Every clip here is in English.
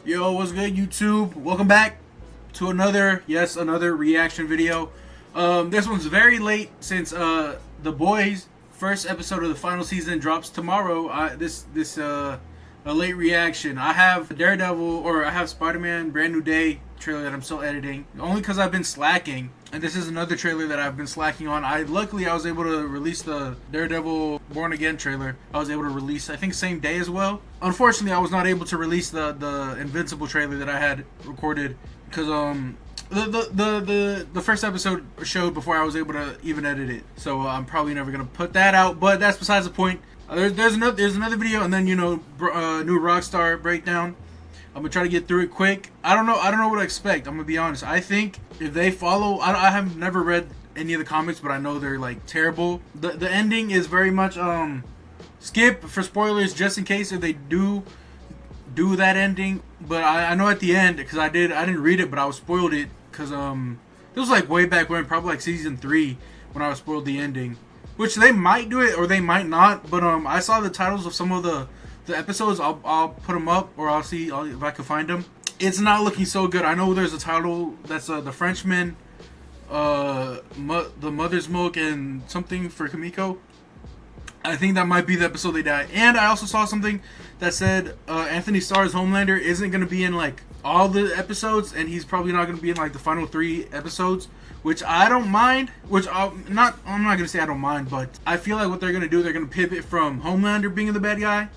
Yo, what's good, YouTube? Welcome back to another reaction video. This one's very late since The Boys first episode of the final season drops tomorrow. A late reaction. I have I have Spider-Man Brand New Day trailer that I'm still editing, only because I've been slacking. And this is another trailer that I've been slacking on. Luckily I was able to release the Daredevil Born Again trailer. I was able to release, I think, same day as well. Unfortunately, I was not able to release the Invincible trailer that I had recorded because the first episode showed before I was able to even edit it. So I'm probably never gonna put that out. But that's besides the point. There's another video, and then new Rockstar breakdown. I'm gonna try to get through it quick. I don't know what to expect. I'm gonna be honest. I think if they follow, I have never read any of the comics, but I know they're like terrible. The ending is very much skip for spoilers just in case if they do that ending. But I know at the end, because I didn't read it, but I was spoiled it because it was like way back when, probably like season 3 when I was spoiled the ending. Which they might do it or they might not, but I saw the titles of some of the episodes. I'll put them up, or I'll see if I can find them. It's not looking so good. I know there's a title that's the Frenchman, the Mother's Milk, and something for Kimiko. I think that might be the episode they die. And I also saw something that said Anthony Starr's Homelander isn't going to be in like all the episodes, and he's probably not going to be in like the final 3 episodes, which I don't mind. I'm not going to say I don't mind, but I feel like what they're going to do, they're going to pivot from Homelander being the bad guy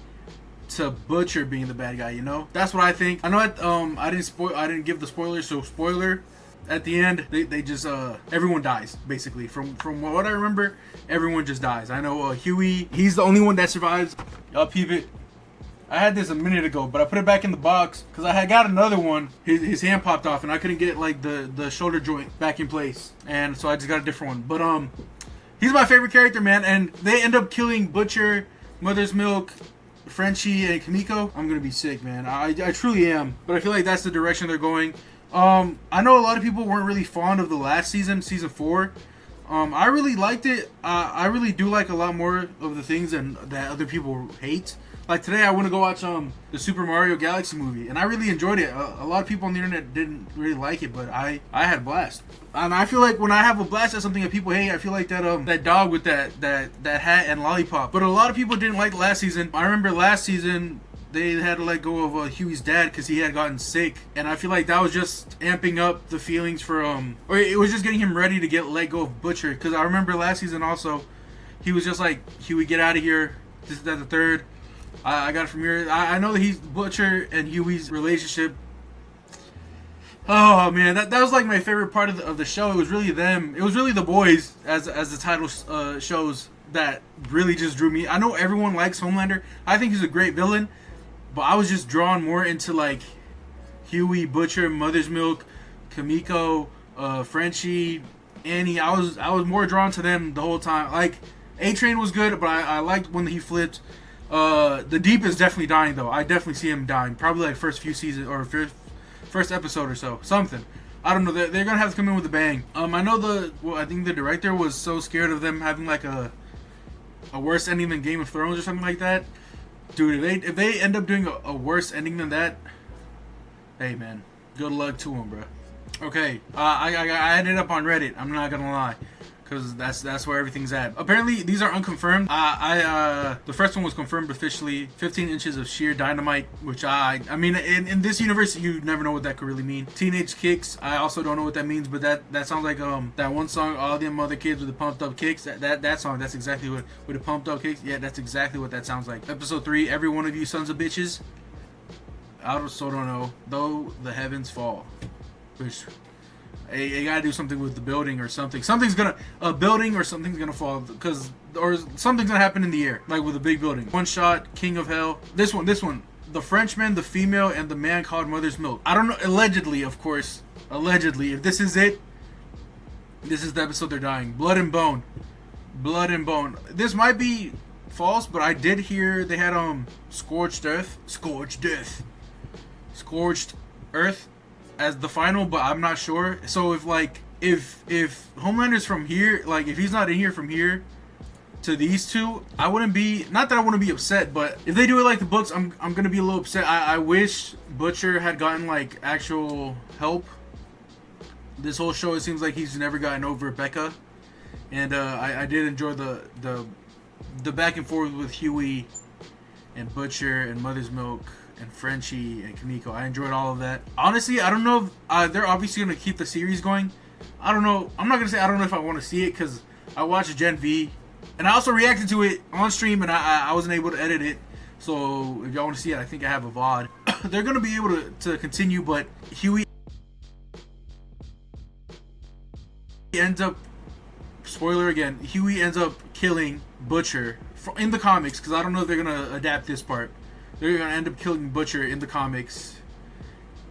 to Butcher being the bad guy. You know, that's what I think. I know I didn't give the spoilers, so spoiler. At the end, they just everyone dies basically. From what I remember, everyone just dies. I know Huey, he's the only one that survives. Y'all peep it. I had this a minute ago, but I put it back in the box because I had got another one. His hand popped off, and I couldn't get like the shoulder joint back in place, and so I just got a different one. But he's my favorite character, man. And they end up killing Butcher, Mother's Milk, Frenchie, and Kimiko. I'm gonna be sick, man. I truly am. But I feel like that's the direction they're going. I know a lot of people weren't really fond of the last season 4. I really liked it. I really do like a lot more of the things that other people hate. Like today, I want to go watch the Super Mario Galaxy movie, and I really enjoyed it. A lot of people on the internet didn't really like it, but I had a blast. And I feel like when I have a blast at something that people hate, I feel like that dog with that hat and lollipop. But a lot of people didn't like last season. I remember last season they had to let go of Huey's dad because he had gotten sick, and I feel like that was just amping up the feelings for or it was just getting him ready to get let go of Butcher. Because I remember last season also, he was just like, Huey, get out of here. This is the third. I got it from here. I know that he's Butcher and Huey's relationship. Oh man, that was like my favorite part of the show. It was really them. It was really the boys, as the title shows, that really just drew me. I know everyone likes Homelander. I think he's a great villain. But I was just drawn more into like Huey, Butcher, Mother's Milk, Kimiko, Frenchie, Annie. I was more drawn to them the whole time. Like A-Train was good, but I liked when he flipped. The Deep is definitely dying though. I definitely see him dying. Probably like first few seasons or first episode or so. Something. I don't know. They're gonna have to come in with a bang. I know I think the director was so scared of them having like a worse ending than Game of Thrones or something like that. Dude, if they end up doing a worse ending than that, hey man, good luck to them, bro. Okay, I ended up on Reddit. I'm not gonna lie, because that's where everything's at. Apparently, these are unconfirmed. The first one was confirmed officially. 15 inches of sheer dynamite, which I mean, in this universe, you never know what that could really mean. Teenage kicks, I also don't know what that means, but that sounds like that one song, all them other kids with the pumped up kicks. That song, that's exactly what with the pumped up kicks. Yeah, that's exactly what that sounds like. Episode 3, every one of you sons of bitches. I also don't know. Though the heavens fall, which. You gotta do something with the building or something. A building or something's gonna fall, or something's gonna happen in the air, like with a big building. One shot, King of Hell. This one. The Frenchman, the female, and the man called Mother's Milk. I don't know. Allegedly, of course. Allegedly, if this is it, this is the episode they're dying. Blood and Bone. Blood and Bone. This might be false, but I did hear they had Scorched Earth as the final, but I'm not sure. So if Homelander's from here, like if he's not in here from here, to these two, I wouldn't be, not that I wouldn't be upset, but if they do it like the books, I'm gonna be a little upset. I wish Butcher had gotten like actual help. This whole show, it seems like he's never gotten over Becca, and I did enjoy the back and forth with Huey and Butcher and Mother's Milk and Frenchie and Kaneko. I enjoyed all of that. Honestly, I don't know if they're obviously gonna keep the series going. I don't know. I'm not gonna say I don't know if I want to see it, because I watched Gen V, and I also reacted to it on stream, and I wasn't able to edit it. So if y'all want to see it, I think I have a VOD. They're gonna be able to continue, but Huey ends up, spoiler again, Huey ends up killing Butcher in the comics, because I don't know if they're gonna adapt this part. They're gonna end up killing Butcher in the comics,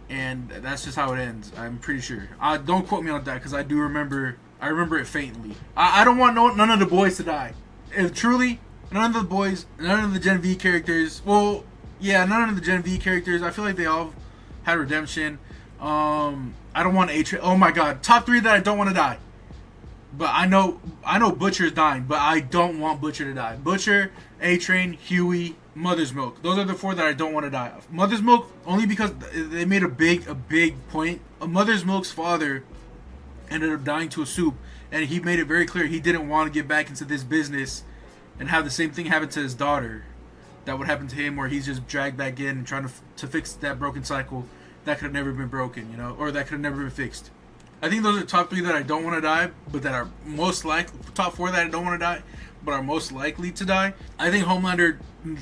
and that's just how it ends. I'm pretty sure. Don't quote me on that, because I do remember. I remember it faintly. I don't want none of the boys to die. If truly none of the boys, none of the Gen V characters. Well, yeah, none of the Gen V characters. I feel like they all had redemption. I don't want A-Train. Oh my God, top 3 that I don't want to die. But I know Butcher's dying, but I don't want Butcher to die. Butcher, A-Train, Huey, Mother's Milk. Those are the 4 that I don't want to die. Mother's Milk only because they made a big point. Mother's Milk's father ended up dying to a soup, and he made it very clear he didn't want to get back into this business and have the same thing happen to his daughter that would happen to him, where he's just dragged back in and trying to fix that broken cycle that could have never been broken, you know, or that could have never been fixed. I think those are top 3 that I don't want to die, but that are most likely, top 4 that I don't want to die, but are most likely to die. I think Homelander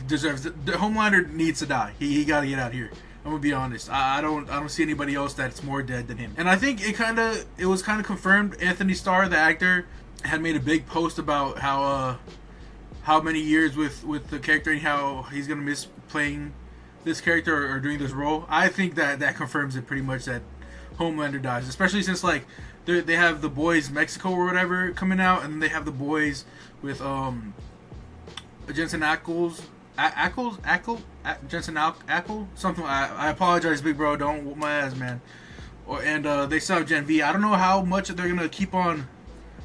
deserves it. Homelander needs to die. He got to get out of here. I'm gonna be honest. I don't see anybody else that's more dead than him. And I think it was kind of confirmed. Anthony Starr, the actor, had made a big post about how many years with the character and how he's gonna miss playing this character or doing this role. I think that confirms it pretty much, that Homelander dies, especially since like they have The Boys Mexico or whatever coming out, and then they have The Boys with Jensen Ackles, Jensen Ackles, something. I apologize, big bro. Don't whoop my ass, man. And they still have Gen V. I don't know how much they're gonna keep on,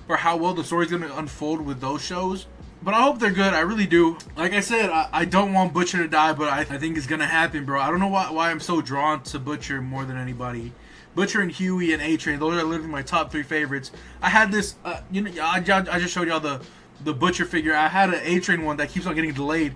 or how well the story's gonna unfold with those shows. But I hope they're good. I really do. Like I said, I don't want Butcher to die, but I think it's gonna happen, bro. I don't know why I'm so drawn to Butcher more than anybody. Butcher and Huey and A-Train, those are literally my top 3 favorites. I had this, I just showed y'all the Butcher figure. I had an A-Train one that keeps on getting delayed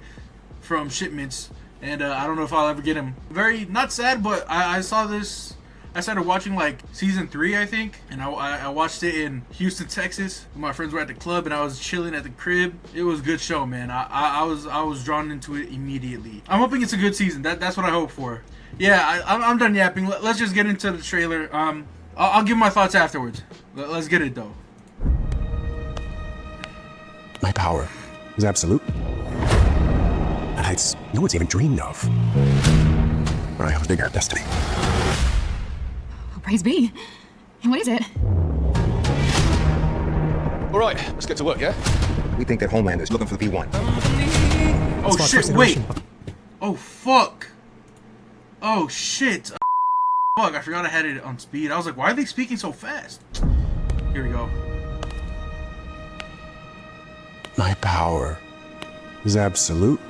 from shipments, and I don't know if I'll ever get him. Very, not sad, but I saw this. I started watching like season 3, I think, and I watched it in Houston, Texas. My friends were at the club, and I was chilling at the crib. It was a good show, man. I was drawn into it immediately. I'm hoping it's a good season. That's what I hope for. Yeah, I'm done yapping. Let's just get into the trailer. I'll give my thoughts afterwards. Let's get it though. My power is absolute. And heights no one's even dreamed of. But I have a bigger destiny. Oh, praise be. And what is it? All right, let's get to work, yeah? We think that Homelander's looking for the V1. Oh shit, wait. Oh fuck. Oh shit. Fuck, I forgot I had it on speed. I was like, why are they speaking so fast? Here we go. My power is absolute.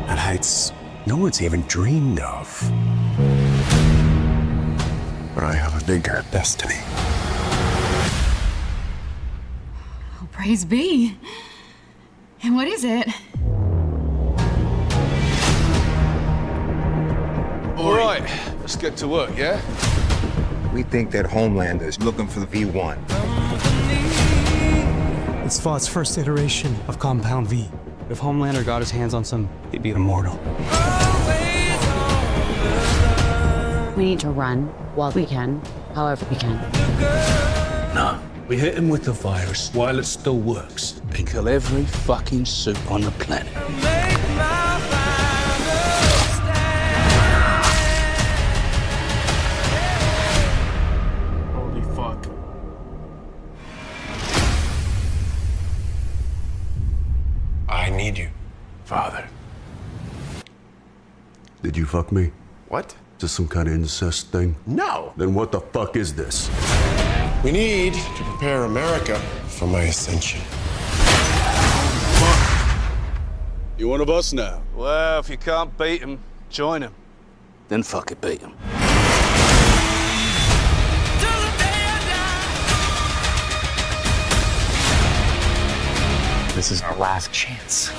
At heights no one's even dreamed of. But I have a bigger destiny. Oh, praise be. And what is it? All right, let's get to work, yeah? We think that Homelander's looking for the V1. It's Thought's first iteration of Compound V. If Homelander got his hands on some, he'd be immortal. We need to run while we can, however we can. No. We hit him with the virus while it still works and kill every fucking suit on the planet. Holy fuck. I need you, Father. Did you fuck me? What? Is this some kind of incest thing? No. Then what the fuck is this? We need to prepare America for my ascension. You want a bus now? Well, if you can't beat him, join him. Then fucking beat him. This is our last chance.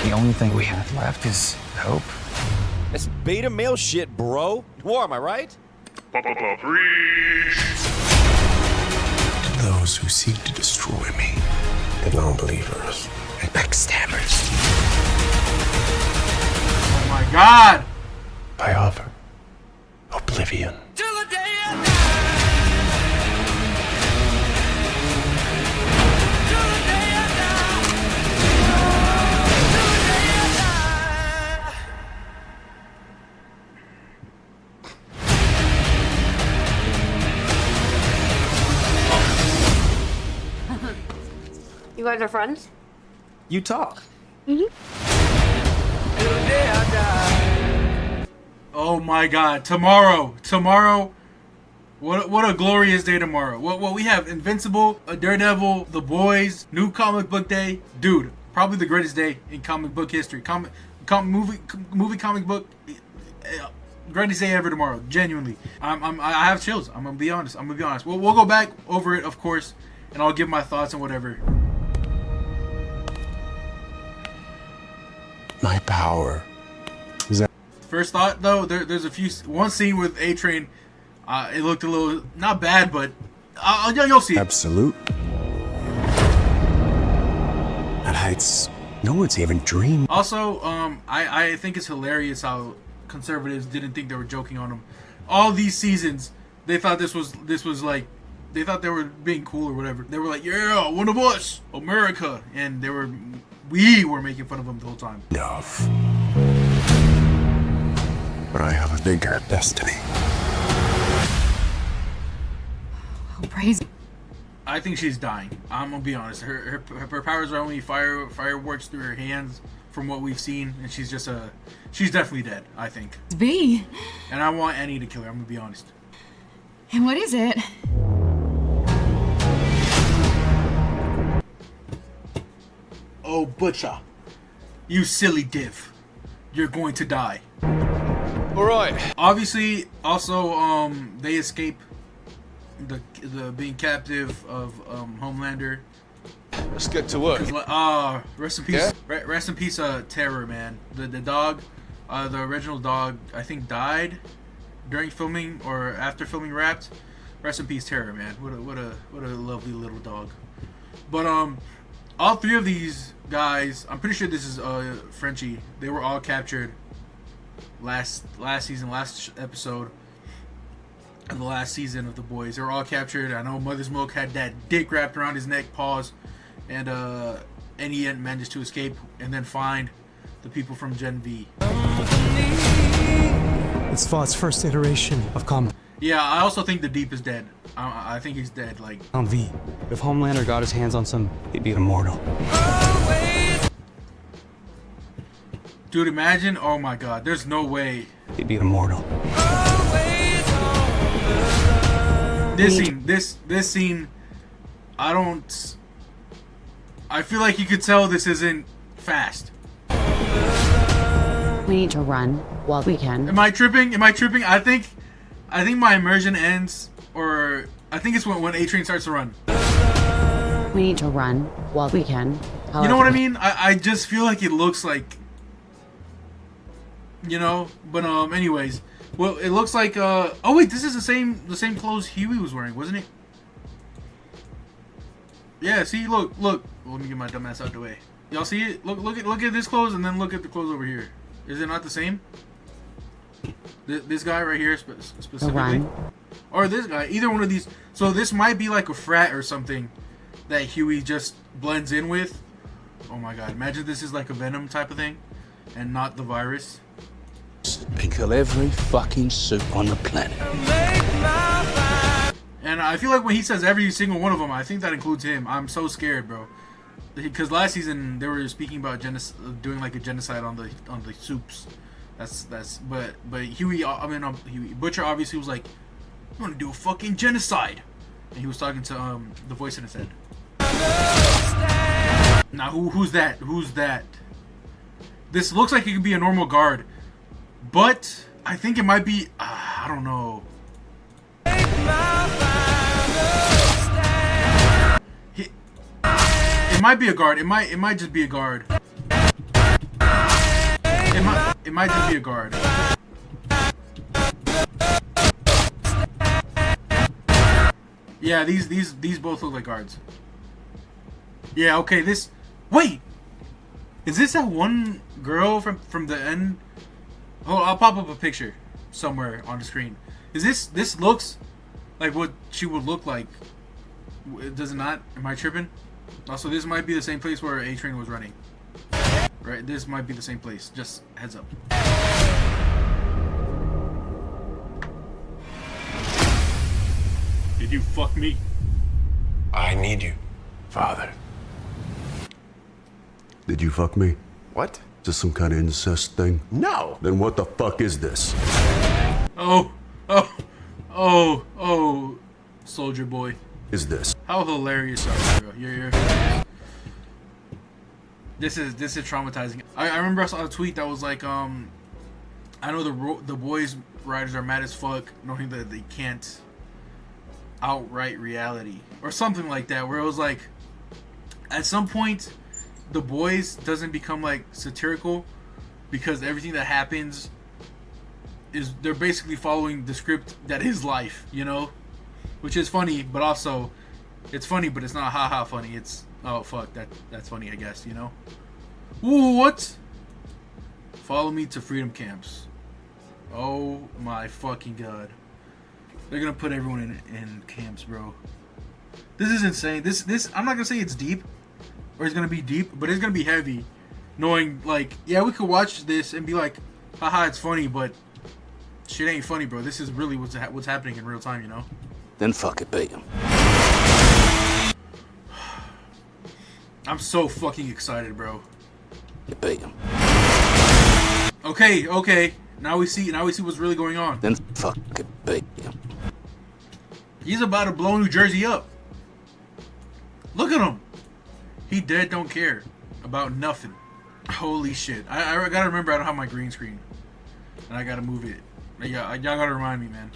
The only thing we have left is hope. It's beta male shit, bro. War, am I right? To those who seek to destroy me, the non-believers and backstabbers, Oh my God! I offer oblivion. You guys are friends? You talk. Oh my God! Tomorrow, what a glorious day tomorrow. What we have: Invincible, Daredevil, The Boys, new comic book day, dude. Probably the greatest day in comic book history. Movie comic book. Greatest day ever tomorrow. Genuinely, I have chills. I'm gonna be honest. We'll go back over it, of course, and I'll give my thoughts and whatever. My power is that. First thought though, there's one scene with A-Train. It looked a little not bad, but you'll see. Absolute. At heights no one's even dreamed. Also, I think it's hilarious how conservatives didn't think they were joking on him. All these seasons, they thought this was like, they thought they were being cool or whatever. They were like, yeah, one of us, America, and we were making fun of him the whole time. Enough. But I have a bigger destiny. Oh, praise. I think she's dying. I'm gonna be honest. Her powers are only fireworks through her hands, from what we've seen, and she's definitely dead. I think. B. And I want Annie to kill her. I'm gonna be honest. And what is it? Oh, Butcher, you silly div, you're going to die. All right. Obviously, also, they escape the being captive of Homelander. Let's get to work. Rest in peace. Yeah? Rest in peace, Terror, man. The dog, the original dog, I think died during filming or after filming Wrapped. Rest in peace, Terror, man. What a lovely little dog. But all three of these guys, I'm pretty sure this is Frenchie. They were all captured last season, last episode of the last season of The Boys. They were all captured. I know Mother's Milk had that dick wrapped around his neck, paws, and he managed to escape and then find the people from Gen V. It's Thought's first iteration of Compound Yeah, I also think the Deep is dead. I think he's dead. Like, V. If Homelander got his hands on some, he'd be immortal. dude, imagine. Oh my God, there's no way. He'd be immortal. This scene. I feel like you could tell this isn't fast. We need to run while we can. Am I tripping? I think my immersion ends, or I think it's when A-Train starts to run. We need to run while we can. You know what I mean? I just feel like it looks like, but anyways, well, it looks like oh wait, this is the same clothes Huey was wearing, wasn't it? Yeah, see, look. Let me get my dumb ass out the way. Y'all see it? Look at this clothes, and then look at the clothes over here. Is it not the same? This guy right here specifically, or this guy, either one of these. So this might be like a frat or something that Huey just blends in with. Oh my God! Imagine this is like a Venom type of thing, and not the virus. And kill every fucking suit on the planet. And I feel like when he says every single one of them, I think that includes him. I'm so scared, bro. Because last season they were speaking about doing like a genocide on the soups. But Huey, Butcher obviously was like, want to do a fucking genocide. And he was talking to the voice in his head. Now who's that? Who's that? This looks like it could be a normal guard, but I think it might be. I don't know. It might be a guard. It might just be a guard. It might just be a guard. Yeah, these both look like guards. Yeah, okay, this... Wait! Is this that one girl from the end? Oh, I'll pop up a picture somewhere on the screen. Is this looks like what she would look like? Does it not? Am I tripping? Also, this might be the same place where A-Train was running. Right? This might be the same place. Just heads up. Did you fuck me? I need you, Father. Did you fuck me? What? Is this some kind of incest thing? No. Then what the fuck is this? Oh, Soldier Boy. Is this? How hilarious are you, bro? You're This is traumatizing. I remember I saw a tweet that was like, I know the boys riders are mad as fuck, knowing that they can't outright reality or something like that. Where it was like, at some point, the boys doesn't become like satirical because everything that happens is they're basically following the script that is life, you know, which is funny, but also it's funny, but it's not haha funny. It's oh fuck that's funny, I guess, you know. Ooh, what? Follow me to freedom camps. Oh my fucking god. They're gonna put everyone in camps, bro. This is insane. This I'm not gonna say it's deep, or it's gonna be deep, but it's gonna be heavy. Knowing like, yeah, we could watch this and be like, haha, it's funny, but shit ain't funny, bro. This is really what's happening in real time, you know. Then fuck it, beat him. I'm so fucking excited, bro. You beat him. Okay. Now we see what's really going on. Then fuck it, beat him. He's about to blow New Jersey up. Look at him. He dead don't care about nothing. Holy shit. I gotta remember I don't have my green screen. And I gotta move it. Y'all gotta remind me, man.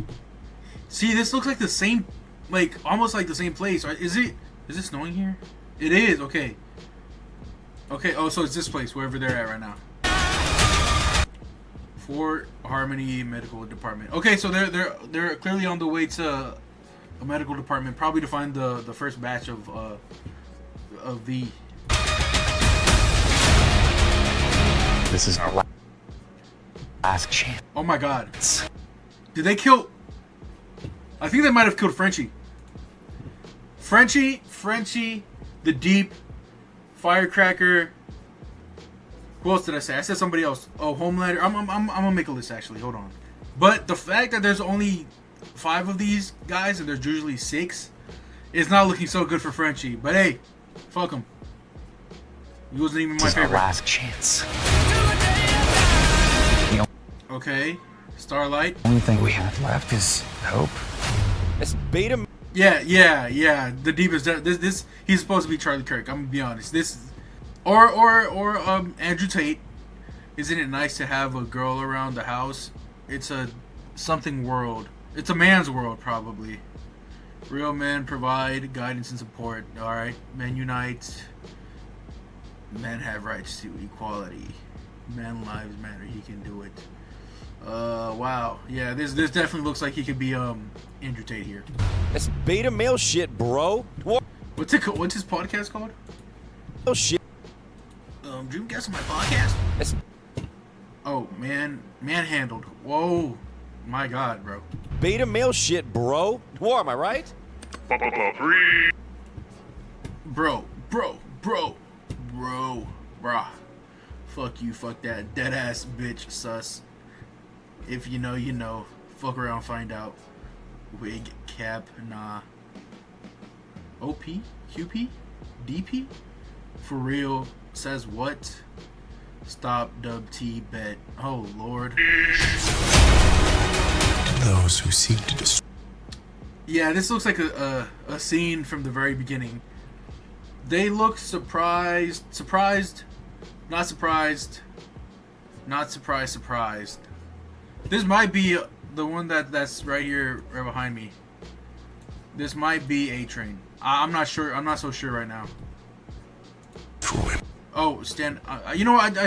See, this looks like the same, like, almost like the same place. Is it snowing here? It is, okay. Okay, oh, so it's this place, wherever they're at right now. Fort Harmony Medical Department. Okay, so they're clearly on the way to a medical department, probably to find the first batch of V. This is our last chance. Oh my god. Did they kill... I think they might have killed Frenchie. Frenchie, the Deep, Firecracker. Who else did I say? I said somebody else. Oh, Homelander. I'm gonna make a list actually. Hold on. But the fact that there's only 5 of these guys and there's usually 6 is not looking so good for Frenchie. But hey, fuck him. He wasn't even my favorite. Our last chance. Okay, Starlight. The only thing we have left is hope. It's beta. Yeah. The Deep is this. He's supposed to be Charlie Kirk. I'm gonna be honest. This, or Andrew Tate. Isn't it nice to have a girl around the house? It's a something world. It's a man's world, probably. Real men provide guidance and support. All right, men unite. Men have rights to equality. Men lives matter. He can do it. Wow. Yeah, this definitely looks like he could be Andrew Tate here. It's beta male shit, bro. What's his podcast called? Oh shit. Dreamcast on my podcast? It's... Oh manhandled. Whoa. My god, bro. Beta male shit, bro. War, am I right? Bro. Bruh. Fuck you, fuck that. Dead ass bitch sus. If you know, you know. Fuck around, find out. Wig, cap, nah. OP? QP? DP? For real? Says what? Stop, dub T, bet. Oh, Lord. Those who seek to destroy. Yeah, this looks like a scene from the very beginning. They look surprised, not surprised, not surprised. This might be the one that's right here, right behind me. This might be A-Train. I'm not sure. I'm not so sure right now. Oh, Stan. You know what?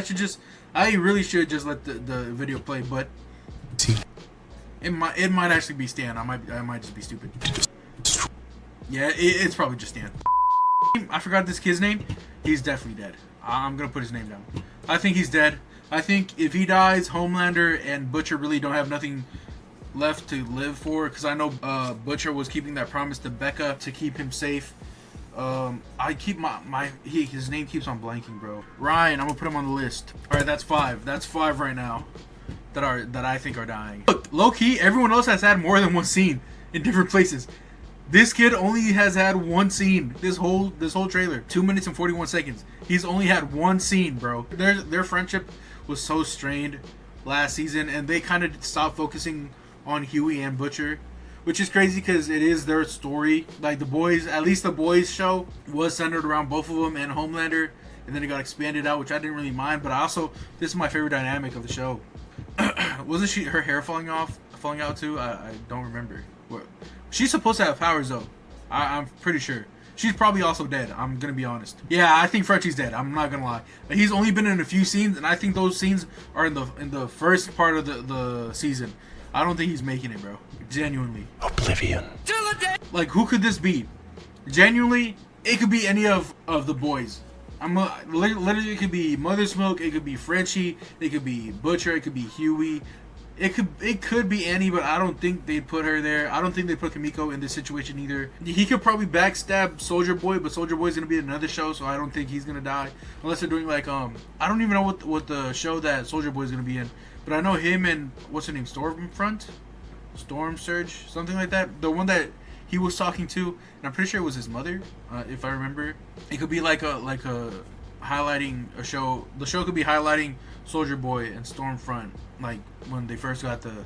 I really should just let the video play, but it might actually be Stan. I might just be stupid. Yeah, it's probably just Stan. I forgot this kid's name. He's definitely dead. I'm gonna put his name down. I think he's dead. I think if he dies, Homelander and Butcher really don't have nothing left to live for. Because I know Butcher was keeping that promise to Becca to keep him safe. I keep his name keeps on blanking, bro. Ryan, I'm gonna put him on the list. All right, that's 5. That's 5 right now that I think are dying. Look, low key, everyone else has had more than one scene in different places. This kid only has had one scene this whole trailer. 2 minutes and 41 seconds. He's only had one scene, bro. Their friendship was so strained last season, and they kind of stopped focusing on Huey and Butcher, which is crazy because it is their story. Like the boys, at least the boys show was centered around both of them and Homelander, and then it got expanded out, which I didn't really mind. But this is my favorite dynamic of the show. Wasn't her hair falling out too? I don't remember. She's supposed to have powers though. I'm pretty sure. She's probably also dead. I'm gonna be honest. Yeah, I think Frenchie's dead. I'm not gonna lie. He's only been in a few scenes, and I think those scenes are in the first part of the season. I don't think he's making it, bro. Genuinely. Oblivion. Like, who could this be? Genuinely, it could be any of the boys. Literally, it could be Mother's Milk. It could be Frenchie. It could be Butcher. It could be Huey. It could be Annie, but I don't think they'd put her there. I don't think they'd put Kimiko in this situation either. He could probably backstab Soldier Boy, but Soldier Boy's gonna be in another show, so I don't think he's gonna die unless they're doing like I don't even know what the show that Soldier Boy's gonna be in, but I know him and what's her name, Storm Surge, something like that. The one that he was talking to, and I'm pretty sure it was his mother, if I remember. It could be like a highlighting a show. The show could be highlighting Soldier Boy and Stormfront, like when they first got the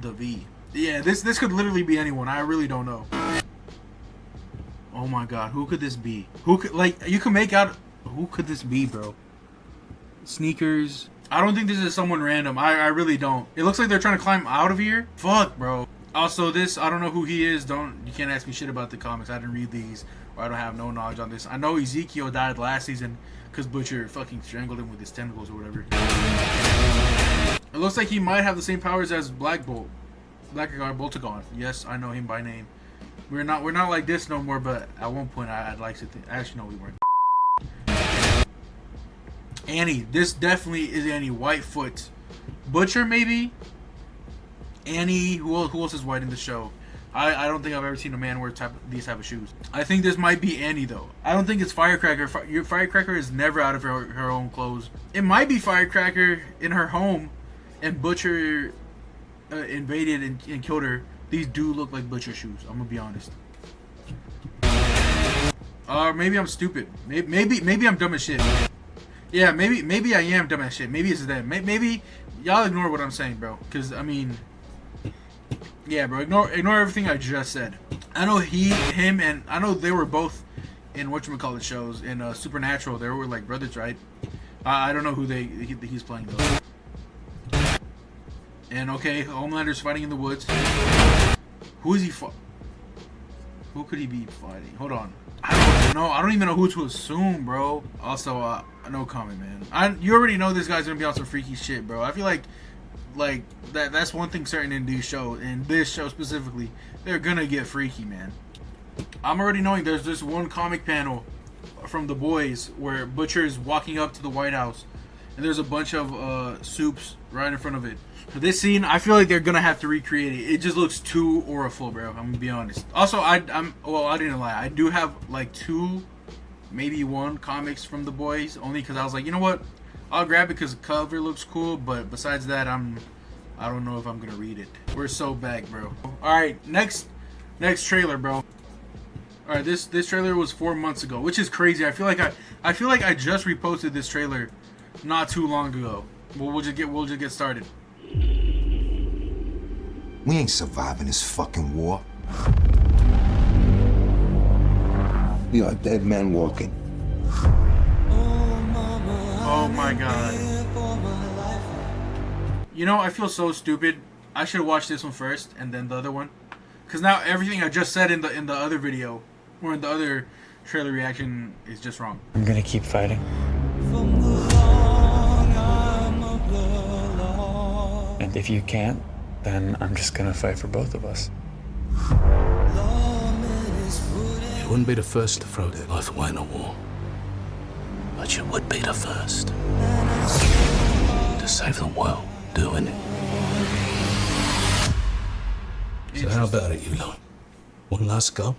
V. Yeah, this could literally be anyone. I really don't know. Oh my god, who could this be? Who could, like, you can make out who could this be, bro? Sneakers. I don't think this is someone random. I really don't. It looks like they're trying to climb out of here. Fuck, bro. Also, this, I don't know who he is. You can't ask me shit about the comics. I didn't read these, or I don't have no knowledge on this. I know Ezekiel died last season because Butcher fucking strangled him with his tentacles or whatever. It looks like he might have the same powers as Black Boltagon. Yes, I know him by name. We're not like this no more, but at one point I'd like to think. Actually, no, we weren't. Annie. This definitely is Annie. Whitefoot. Butcher, maybe? Annie. Who else is white in the show? I don't think I've ever seen a man wear these type of shoes. I think this might be Annie, though. I don't think it's Firecracker. Firecracker is never out of her own clothes. It might be Firecracker in her home, and Butcher invaded and killed her. These do look like Butcher shoes. I'm gonna be honest. Maybe I'm stupid. Maybe I'm dumb as shit. Yeah, maybe I am dumb as shit. Maybe it's them. Maybe y'all ignore what I'm saying, bro. Cause I mean, yeah, bro. Ignore everything I just said. I know him, and I know they were both in whatchamacallit shows in Supernatural. They were like brothers, right? I don't know who he's playing though. And okay, Homelander's fighting in the woods. Who is he? Who could he be fighting? Hold on. I don't even know who to assume, bro. Also, no comment, man. You already know this guy's gonna be on some freaky shit, bro. I feel like that's one thing certain in these shows, in this show specifically, they're gonna get freaky, man. I'm already knowing there's this one comic panel from The Boys where Butcher is walking up to the White House, and there's a bunch of soups right in front of it. For this scene, I feel like they're gonna have to recreate it. It just looks too auriful, bro. I'm gonna be honest. Also, I didn't lie. I do have like 2, maybe 1 comics from The Boys, only because I was like, you know what? I'll grab it because the cover looks cool. But besides that, I don't know if I'm gonna read it. We're so back, bro. All right, next trailer, bro. All right, this trailer was 4 months ago, which is crazy. I feel like I just reposted this trailer not too long ago. We'll just get started. We ain't surviving this fucking war. You're a dead man walking. Oh my god. You know, I feel so stupid. I should have watched this one first and then the other one. Because now everything I just said in the other video, or in the other trailer reaction, is just wrong. I'm gonna keep fighting. And if you can't, then I'm just gonna fight for both of us. You wouldn't be the first to throw their life away in a war. But you would be the first to save the world doing it. So how about it, you lot? One last go?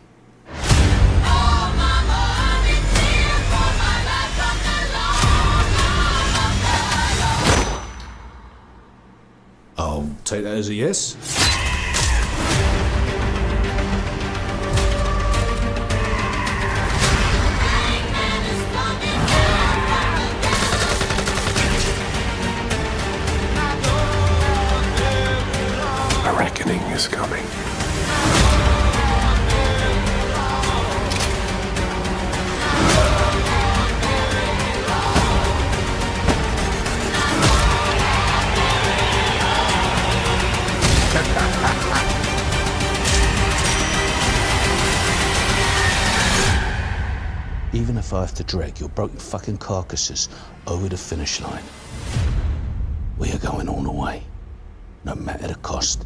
I'll take that as a yes. A reckoning is coming. Even if I have to drag your broken fucking carcasses over the finish line, we are going all the way, no matter the cost,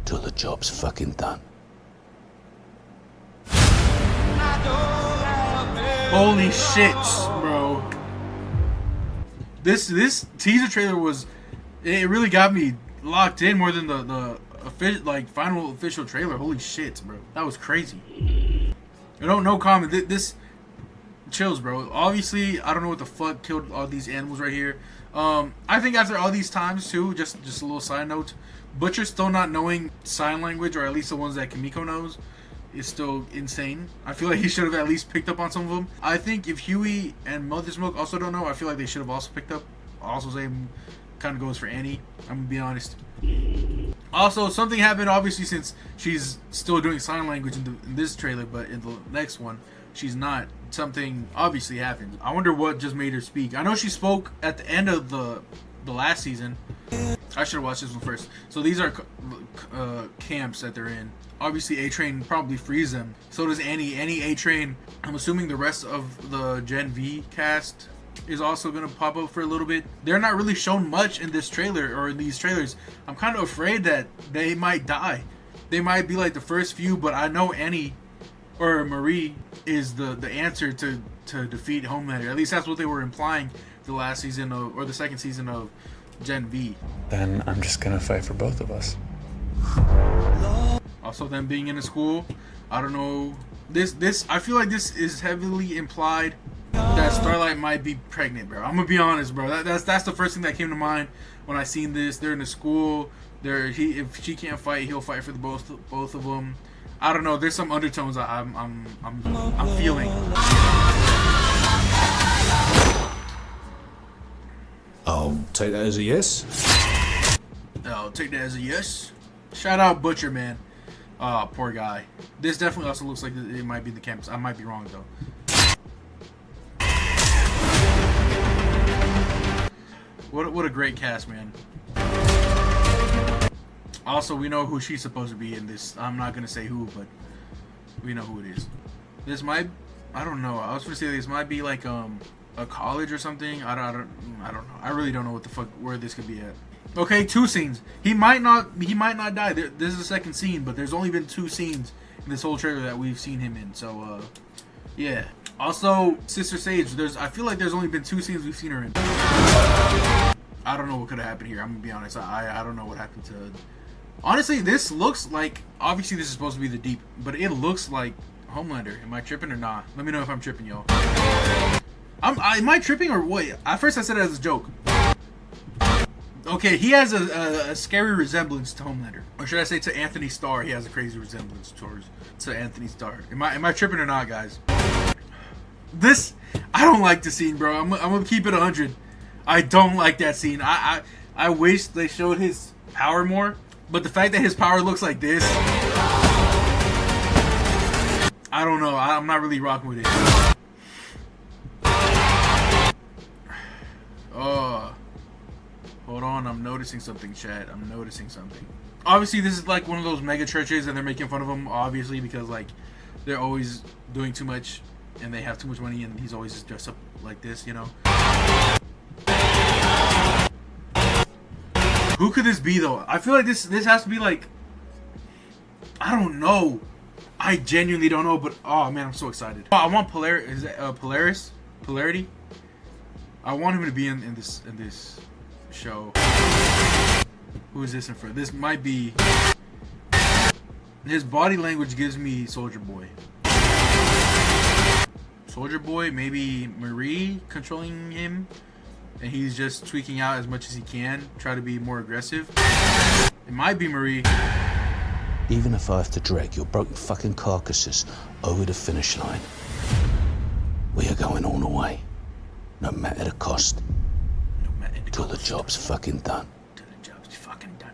till the job's fucking done. Holy shit, bro. This teaser trailer was, it really got me locked in more than the final official trailer. Holy shit, bro. That was crazy. No comment. This chills, bro. Obviously, I don't know what the fuck killed all these animals right here. I think after all these times too, just a little side note, Butcher still not knowing sign language, or at least the ones that Kimiko knows, is still insane. I feel like he should have at least picked up on some of them. I think if Huey and Mother's Milk also don't know, I feel like they should have also picked up. Also, same kind of goes for Annie. I'm gonna be honest. Also, something happened obviously since she's still doing sign language in this trailer, but in the next one she's not. Something obviously happened. I wonder what just made her speak. I know she spoke at the end of the last season. I should have watched this one first. So these are camps that they're in. Obviously A-Train probably frees them. So does Annie. Annie, A-Train. I'm assuming the rest of the Gen V cast is also going to pop up for a little bit. They're not really shown much in this trailer, or in these trailers. I'm kind of afraid that they might die. They might be like the first few, but I know Annie or Marie is the answer to defeat Homelander. At least that's what they were implying the last season of, or the second season of Gen V. Then I'm just gonna fight for both of us. Also, them being in a school, I don't know. This I feel like this is heavily implied that Starlight might be pregnant, bro. I'm gonna be honest, bro. That's the first thing that came to mind when I seen this. They're in a school. If she can't fight, he'll fight for the both of them. I don't know. There's some undertones I'm feeling. I'll take that as a yes. I'll take that as a yes. Shout out Butcher, man. Oh, poor guy. This definitely also looks like it might be the campus. I might be wrong though. What a great cast, man. Also, we know who she's supposed to be in this. I'm not gonna say who, but we know who it is. This might, I don't know. I was gonna say this might be like a college or something. I don't know. I really don't know what the fuck where this could be at. Okay, 2 scenes. He might not die. This is the second scene, but there's only been 2 scenes in this whole trailer that we've seen him in. So yeah. Also, Sister Sage. I feel like there's only been 2 scenes we've seen her in. I don't know what could have happened here. I'm gonna be honest. I don't know what happened to. Honestly, this looks like, obviously this is supposed to be the Deep, but it looks like Homelander. Am I tripping or not? Let me know if I'm tripping, y'all. Am I tripping or what? At first I said it as a joke. Okay, he has a scary resemblance to Homelander. Or should I say to Anthony Starr, he has a crazy resemblance to Anthony Starr. Am I tripping or not, guys? This, I don't like the scene, bro. I'm gonna keep it 100. I don't like that scene. I wish they showed his power more. But the fact that his power looks like this, I don't know. I'm not really rocking with it. Oh, hold on. I'm noticing something, chat. I'm noticing something. Obviously, this is like one of those mega churches, and they're making fun of him, obviously, because like they're always doing too much, and they have too much money, and he's always just dressed up like this, you know. Who could this be though? I feel like this has to be like, I don't know. I genuinely don't know, but oh man, I'm so excited. Oh, I want Polarity. I want him to be in this show. Who is this in front? This might be. His body language gives me Soldier Boy. Soldier Boy, maybe Marie controlling him, and he's just tweaking out as much as he can, try to be more aggressive. It might be Marie. Even if I have to drag your broken fucking carcasses over the finish line, we are going all the way, no matter the cost, till the job's fucking done. Till the job's fucking done.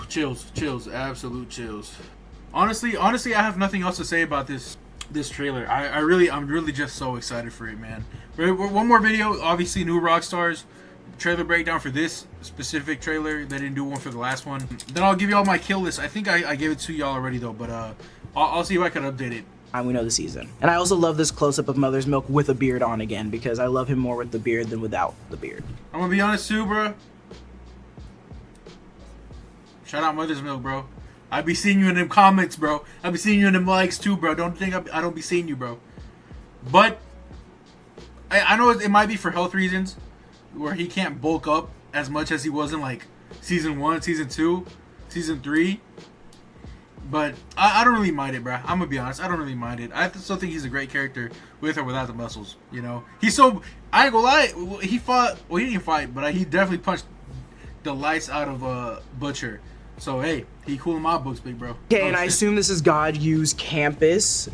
Chills, absolute chills. Honestly, I have nothing else to say about this trailer. I'm really just so excited for it, man. One more video, obviously new Rockstars trailer breakdown for this specific trailer. They didn't do one for the last one. Then I'll give you all my kill list. I think I gave it to y'all already though, but I'll see if I can update it. We know the season. And I also love this close-up of Mother's Milk with a beard on again, because I love him more with the beard than without the beard. I'm gonna be honest too, bro. Shout out Mother's Milk, bro. I be seeing you in them comments, bro. I be seeing you in them likes too, bro. Don't think I don't be seeing you, bro. But I know it might be for health reasons, where he can't bulk up as much as he was in like season 1, season 2, season 3. But I don't really mind it, bro. I'm gonna be honest. I don't really mind it. I still think he's a great character with or without the muscles. You know, he's so. I ain't gonna lie. He fought. Well, he didn't fight, but he definitely punched the lights out of Butcher. So hey, he cool in my books, big bro. Okay, and I assume this is God Yu's campus.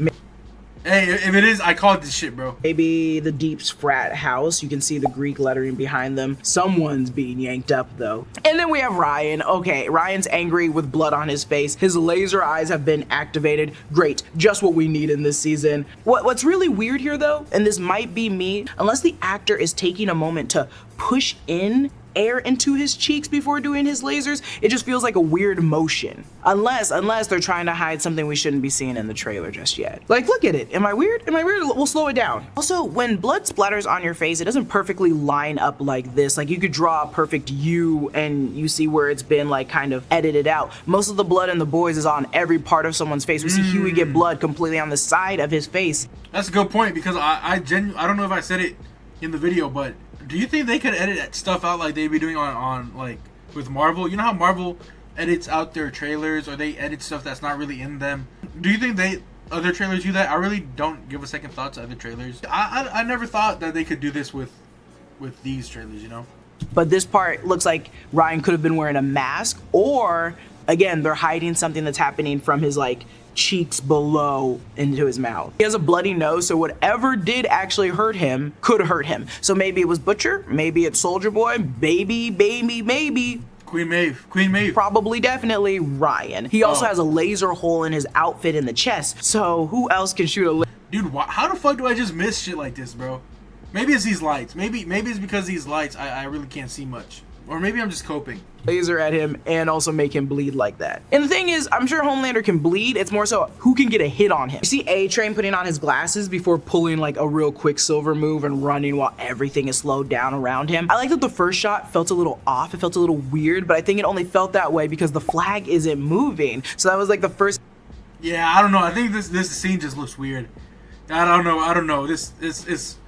Hey, if it is, I called this shit, bro. Maybe the Deep's frat house. You can see the Greek lettering behind them. Someone's being yanked up, though. And then we have Ryan. Okay, Ryan's angry with blood on his face. His laser eyes have been activated. Great, just what we need in this season. What's really weird here, though, and this might be me, unless the actor is taking a moment to push in air into his cheeks before doing his lasers, it just feels like a weird motion. Unless they're trying to hide something we shouldn't be seeing in the trailer just yet. Like, look at it. Am I weird? Am I weird? We'll slow it down. Also, when blood splatters on your face, it doesn't perfectly line up like this. Like, you could draw a perfect U and you see where it's been like kind of edited out. Most of the blood in the boys is on every part of someone's face. We see Huey get blood completely on the side of his face. That's a good point, because I don't know if I said it in the video, but do you think they could edit stuff out like they be doing on like with Marvel? You know how Marvel edits out their trailers, or they edit stuff that's not really in them? Do you think other trailers do that? I really don't give a second thought to other trailers. I never thought that they could do this with these trailers, you know? But this part looks like Ryan could have been wearing a mask, or again, they're hiding something that's happening from his like cheeks below into his mouth. He has a bloody nose, so whatever did actually hurt him could hurt him. So maybe it was Butcher, maybe it's Soldier Boy, maybe Queen Maeve. Probably, definitely Ryan. He also has a laser hole in his outfit in the chest, so who else can shoot a laser? Dude, how the fuck do I just miss shit like this, bro? Maybe it's these lights. Maybe it's because these lights I really can't see much. Or maybe I'm just coping. Laser at him and also make him bleed like that. And the thing is, I'm sure Homelander can bleed. It's more so who can get a hit on him. You see A-Train putting on his glasses before pulling like a real Quicksilver move and running while everything is slowed down around him. I like that the first shot felt a little off. It felt a little weird, but I think it only felt that way because the flag isn't moving. So that was like the first. Yeah, I don't know. I think this scene just looks weird. I don't know. This is.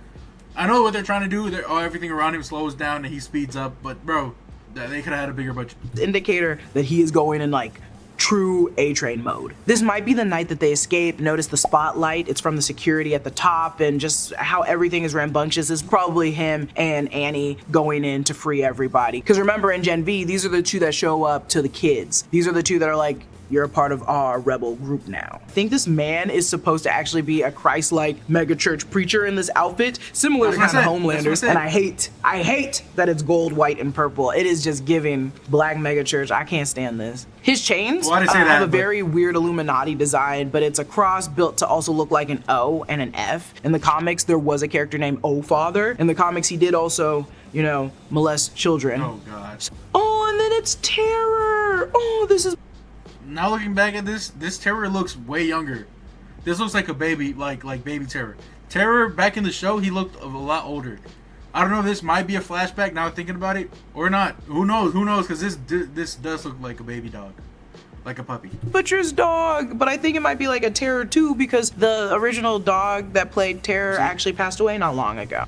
I know what they're trying to do. Everything around him slows down and he speeds up, but bro, they could have had a bigger budget. Indicator that he is going in like true A-Train mode. This might be the night that they escape. Notice the spotlight. It's from the security at the top, and just how everything is rambunctious is probably him and Annie going in to free everybody. Because remember, in Gen V, these are the two that show up to the kids. These are the two that are like you're a part of our rebel group now. I think this man is supposed to actually be a Christ-like megachurch preacher in this outfit, similar to kind of Homelander's, and I hate that it's gold, white, and purple. It is just giving black megachurch. I can't stand this. His chains have a very weird Illuminati design, but it's a cross built to also look like an O and an F. In the comics, there was a character named O Father. In the comics, he did also, you know, molest children. Oh, God. Oh, and then it's Terror. Oh, this is... Now looking back at this Terror looks way younger. This looks like a baby, like baby Terror. Terror, back in the show, he looked a lot older. I don't know if this might be a flashback now thinking about it or not. Who knows? Who knows? Because this does look like a baby dog. Like a puppy. Butcher's dog, but I think it might be like a Terror too, because the original dog that played Terror actually passed away not long ago.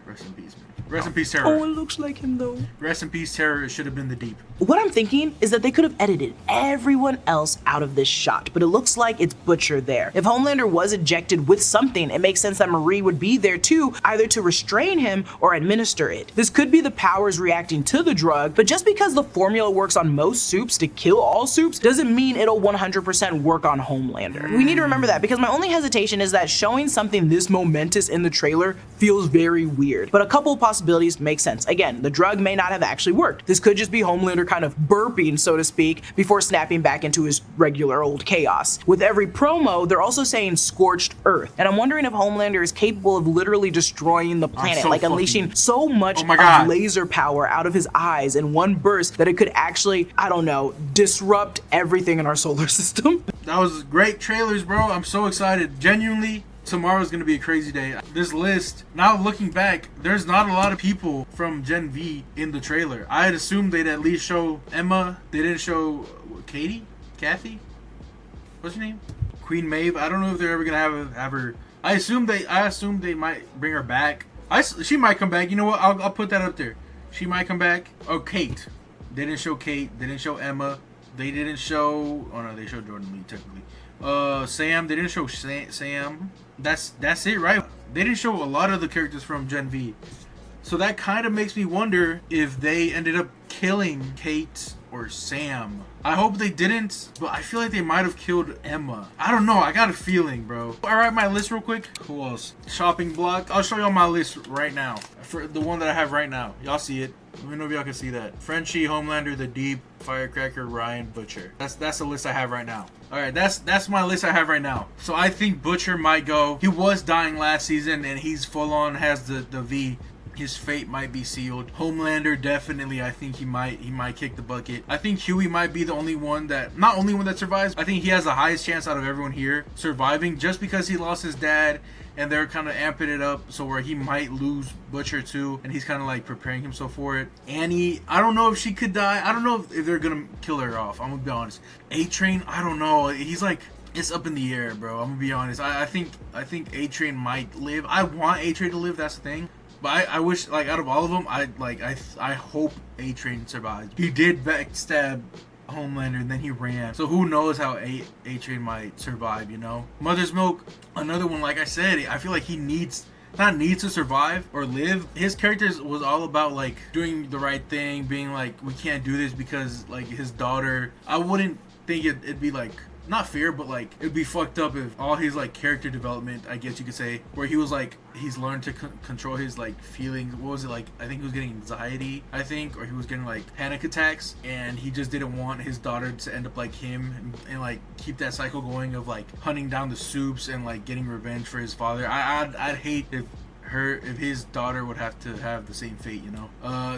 Rest in peace, man. Rest in peace, Terror. Oh, it looks like him though. Rest in peace, Terror. It should have been the Deep. What I'm thinking is that they could have edited everyone else out of this shot, but it looks like it's Butcher there. If Homelander was ejected with something, it makes sense that Marie would be there too, either to restrain him or administer it. This could be the powers reacting to the drug, but just because the formula works on most soups to kill all soups doesn't mean it'll 100% work on Homelander. We need to remember that, because my only hesitation is that showing something this momentous in the trailer feels very weird, but a couple of possibilities make sense. Again, the drug may not have actually worked. This could just be Homelander kind of burping, so to speak, before snapping back into his regular old chaos. With every promo, they're also saying scorched earth, and I'm wondering if Homelander is capable of literally destroying the planet, like unleashing so much of laser power out of his eyes in one burst that it could actually, I don't know, disrupt everything in our solar system. That was great trailers, bro. I'm so excited. Genuinely, tomorrow's gonna be a crazy day. This list, now looking back, there's not a lot of people from Gen V in the trailer. I had assumed they'd at least show Emma. They didn't show Kathy? What's her name? Queen Maeve. I don't know if they're ever gonna have her. I assume they might bring her back. She might come back. You know what? I'll put that up there. She might come back. Oh, Kate. They didn't show Kate. They didn't show Emma. They didn't show. Oh no, they showed Jordan Lee technically. Sam. They didn't show Sam. That's it, right? They didn't show a lot of the characters from Gen V. So that kind of makes me wonder if they ended up killing Kate or Sam. I hope they didn't, but I feel like they might have killed Emma. I don't know. I got a feeling, bro. Alright, my list real quick. Who else? Shopping block. I'll show y'all my list right now. For the one that I have right now. Y'all see it. Let me know if y'all can see that. Frenchie, Homelander, The Deep, Firecracker, Ryan, Butcher. That's the list I have right now. Alright, that's my list I have right now. So I think Butcher might go. He was dying last season and he's full on has the V. His fate might be sealed. Homelander, definitely, I think he might kick the bucket. I think Huey might be the only one that survives. I think he has the highest chance out of everyone here surviving, just because he lost his dad and they're kind of amping it up so where he might lose Butcher too, and he's kind of like preparing himself for it. Annie, I don't know if she could die. I don't know if they're gonna kill her off. I'm gonna be honest. A-Train, I don't know. He's like, it's up in the air, bro. I'm gonna be honest. I think A-Train might live. I want A-Train to live. That's the thing. But I wish, like, out of all of them, I hope A-Train survives. He did backstab Homelander and then he ran. So who knows how A-Train might survive, you know? Mother's Milk, another one, like I said, I feel like he needs to survive or live. His character was all about, like, doing the right thing, being like, we can't do this because, like, his daughter. I wouldn't think it'd be, like, not fair, but like it'd be fucked up if all his like character development, I guess you could say, where he was like he's learned to control his like feelings. What was it like? I think he was getting anxiety, or he was getting like panic attacks, and he just didn't want his daughter to end up like him and like keep that cycle going of like hunting down the soups and like getting revenge for his father. I'd hate if his daughter would have to have the same fate, you know.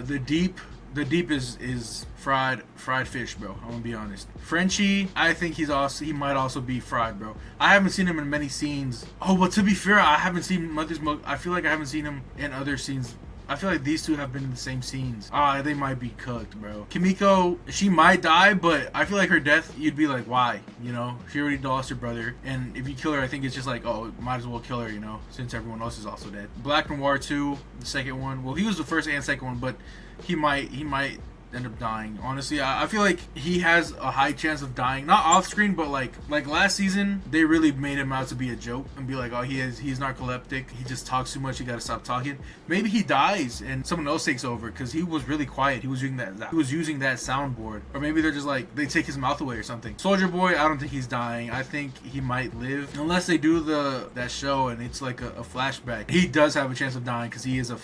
The Deep is fried fish, bro. I'm gonna be honest. Frenchie, I think he might also be fried, bro. I haven't seen him in many scenes. Oh, but to be fair, I haven't seen Mother's Milk. I feel like I haven't seen him in other scenes. I feel like these two have been in the same scenes. They might be cooked, bro. Kimiko, she might die, but I feel like her death, you'd be like, why? You know, she already lost her brother, and if you kill her, I think it's just like, oh, might as well kill her, you know, since everyone else is also dead. Black Noir 2, the second one. Well, he was the first and second one, but he might end up dying. Honestly, I feel like he has a high chance of dying, not off screen, but like last season they really made him out to be a joke and be like, oh, he's narcoleptic, he just talks too much, you gotta stop talking. Maybe he dies and someone else takes over because he was really quiet. He was using that soundboard, or maybe they're just like they take his mouth away or something. Soldier Boy, I don't think he's dying. I think he might live unless they do that show and it's like a flashback. He does have a chance of dying because he is a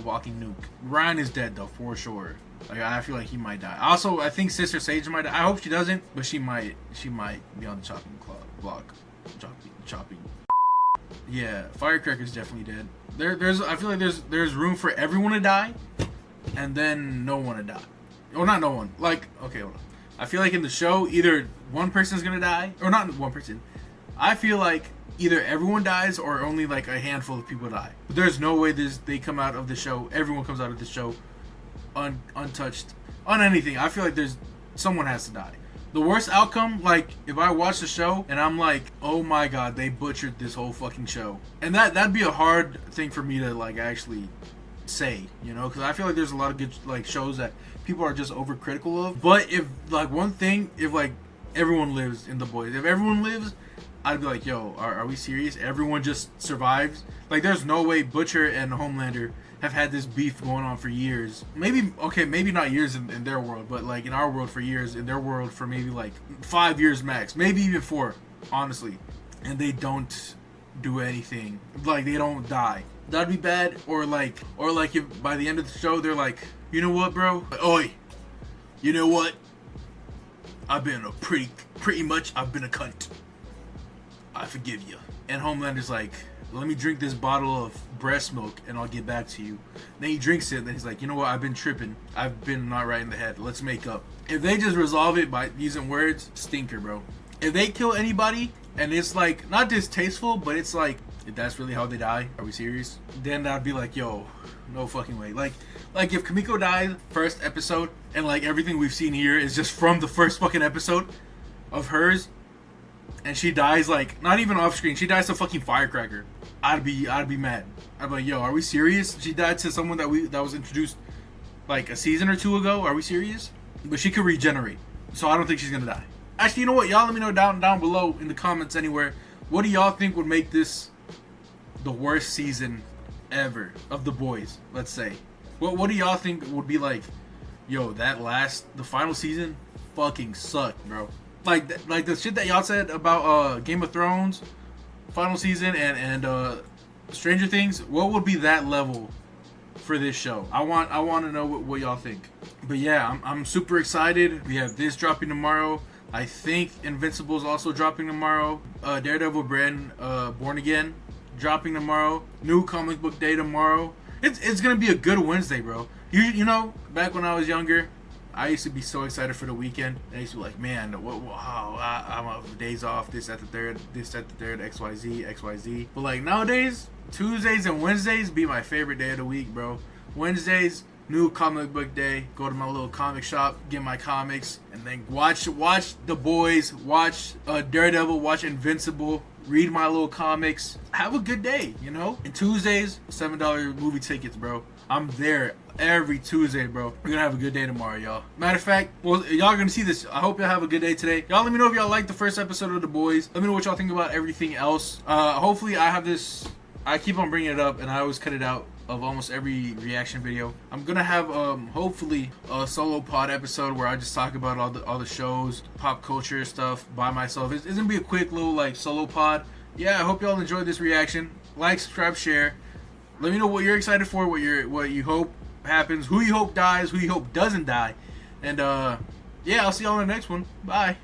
walking nuke. Ryan is dead though, for sure. Like, I feel like he might die. Also, I think Sister Sage might die. I hope she doesn't, but she might be on the chopping block. Chopping. Yeah, Firecracker's definitely dead. I feel like there's room for everyone to die, and then no one to die. Well, not no one. Like, okay, hold on. I feel like in the show, either one person's gonna die, or not one person. I feel like either everyone dies or only like a handful of people die. But there's no way they come out of the show. Everyone comes out of the show untouched on anything. I feel like someone has to die. The worst outcome, like if I watch the show and I'm like, oh my god, they butchered this whole fucking show, and that'd be a hard thing for me to like actually say, you know, because I feel like there's a lot of good like shows that people are just overcritical of. But if like one thing, if like everyone lives in The Boys, if everyone lives, I'd be like, yo, are we serious? Everyone just survives? Like, there's no way Butcher and Homelander have had this beef going on for years. Maybe not years in their world, but like in our world for years, in their world for maybe like 5 years max, maybe even 4, honestly. And they don't do anything. Like, they don't die. That'd be bad. Or like if by the end of the show they're like, you know what, bro? Oi, you know what? I've been pretty much I've been a cunt. I forgive you. And Homelander's like, let me drink this bottle of breast milk and I'll get back to you. Then he drinks it and then he's like, you know what, I've been tripping. I've been not right in the head. Let's make up. If they just resolve it by using words, stinker, bro. If they kill anybody and it's like, not distasteful, but it's like, if that's really how they die, are we serious? Then I'd be like, yo, no fucking way. Like if Kamiko died first episode and like everything we've seen here is just from the first fucking episode of hers, and she dies like not even off screen, she dies to fucking Firecracker, I'd be mad. I'd be like, yo, are we serious? She died to someone that was introduced like a season or 2 ago. Are we serious? But she could regenerate, so I don't think she's gonna die. Actually, you know what, y'all let me know down below in the comments anywhere, what do y'all think would make this the worst season ever of The Boys? Let's say, what do y'all think would be like, yo, the final season fucking sucked, bro. Like the shit that y'all said about Game of Thrones final season and Stranger Things, what would be that level for this show? I want to know what y'all think. But yeah, I'm super excited. We have this dropping tomorrow. I think Invincible's also dropping tomorrow. Daredevil Brand Born Again dropping tomorrow. New comic book day tomorrow. It's gonna be a good Wednesday, bro. You know, back when I was younger, I used to be so excited for the weekend. I used to be like, man, I'm off days off, this at the third, XYZ. But like nowadays, Tuesdays and Wednesdays be my favorite day of the week, bro. Wednesdays, new comic book day. Go to my little comic shop, get my comics, and then watch The Boys, watch Daredevil, watch Invincible, read my little comics. Have a good day, you know? And Tuesdays, $7 movie tickets, bro. I'm there every Tuesday, bro. We're gonna have a good day tomorrow, y'all. Matter of fact, well, y'all gonna see this. I hope y'all have a good day today. Y'all let me know if y'all liked the first episode of The Boys. Let me know what y'all think about everything else. Hopefully I have this, I keep on bringing it up and I always cut it out of almost every reaction video. I'm gonna have hopefully a solo pod episode where I just talk about all the shows, pop culture stuff by myself. It's gonna be a quick little like solo pod. Yeah, I hope y'all enjoyed this reaction. Like, subscribe, share. Let me know what you're excited for, what you hope happens, who you hope dies, who you hope doesn't die. And yeah, I'll see y'all in the next one. Bye.